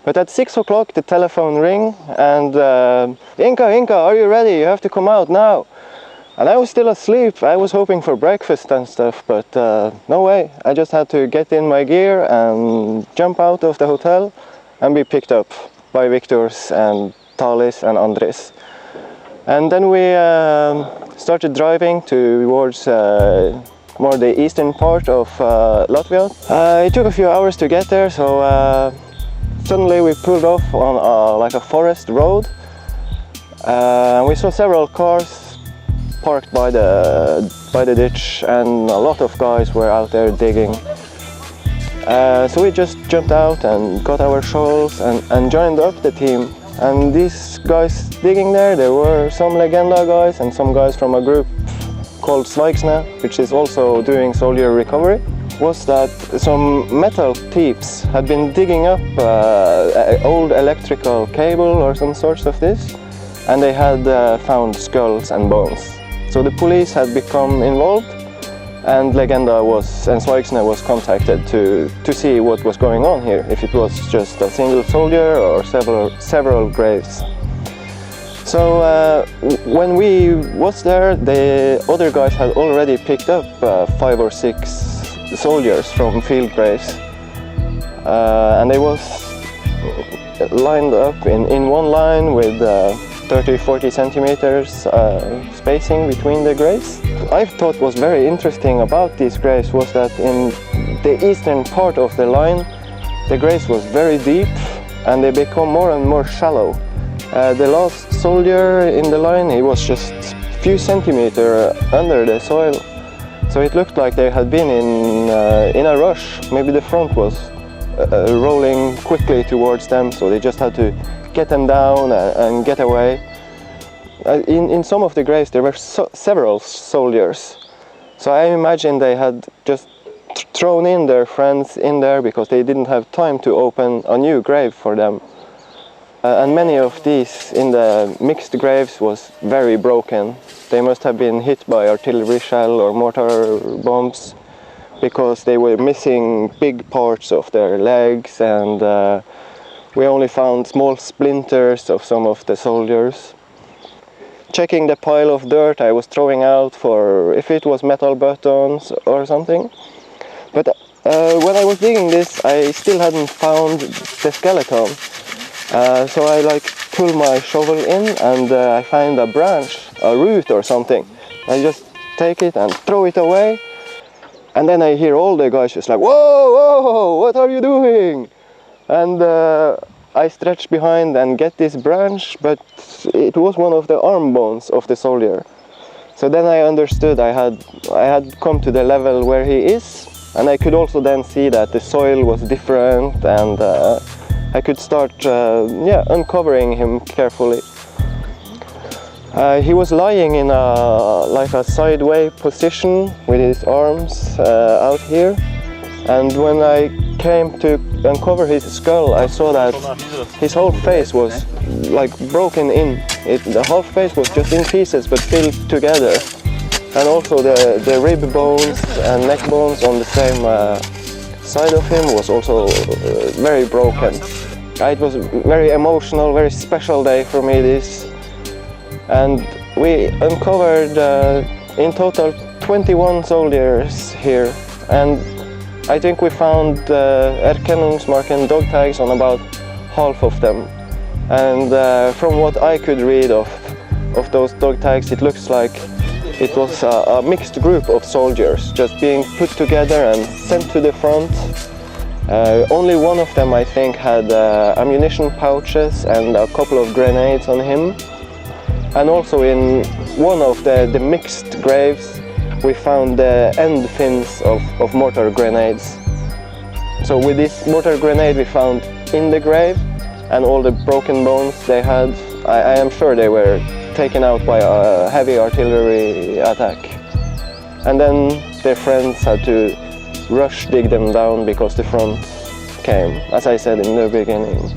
But at 6 o'clock the telephone rang and Inka, are you ready? You have to come out now. And I was still asleep. I was hoping for breakfast and stuff, but no way. I just had to get in my gear and jump out of the hotel and be picked up by Victors and Talis and Andres. And then we started driving towards more the eastern part of Latvia. It took a few hours to get there, so suddenly we pulled off on like a forest road. We saw several cars parked by the ditch, and a lot of guys were out there digging. So we just jumped out and got our shovels and joined up the team. And these guys digging there were some Legenda guys and some guys from a group called Zvaigzne, which is also doing soldier recovery. Was that some metal thieves had been digging up old electrical cable or some sorts of this, and they had found skulls and bones. So the police had become involved, and Legenda and Zvaigzne was contacted to see what was going on here, if it was just a single soldier or several graves. So when we was there, the other guys had already picked up 5 or 6 soldiers from field graves, and they was lined up in one line with 30-40 centimeters spacing between the graves. I thought was very interesting about these graves was that in the eastern part of the line, the graves was very deep and they become more and more shallow. The last soldier in the line, he was just a few centimeters under the soil. So it looked like they had been in a rush. Maybe the front was rolling quickly towards them, so they just had to get them down and get away. In some of the graves there were several soldiers, so I imagine they had just thrown in their friends in there because they didn't have time to open a new grave for them. And many of these in the mixed graves was very broken. They must have been hit by artillery shell or mortar bombs, because they were missing big parts of their legs, and we only found small splinters of some of the soldiers. Checking the pile of dirt, I was throwing out for if it was metal buttons or something. But when I was digging this, I still hadn't found the skeleton. So I pull my shovel in and I find a branch, a root or something. I just take it and throw it away. And then I hear all the guys just like, "Whoa, whoa, what are you doing?" And I stretch behind and get this branch, but it was one of the arm bones of the soldier. So then I understood I had come to the level where he is, and I could also then see that the soil was different, and I could start uncovering him carefully. He was lying in a sideways position with his arms out here, and when I came to uncover his skull, I saw that his whole face was broken in. The whole face was just in pieces but filled together, and also the rib bones and neck bones on the same side of him was also very broken. It was a very emotional, very special day for me, this. And we uncovered in total 21 soldiers here, and I think we found erkennungsmarken dog tags on about half of them. And from what I could read of those dog tags, it looks like it was a mixed group of soldiers just being put together and sent to the front. Only one of them, I think, had ammunition pouches and a couple of grenades on him. And also in one of the mixed graves, we found the end fins of mortar grenades. So with this mortar grenade we found in the grave, and all the broken bones they had, I am sure they were taken out by a heavy artillery attack. And then their friends had to rush dig them down because the front came, as I said in the beginning.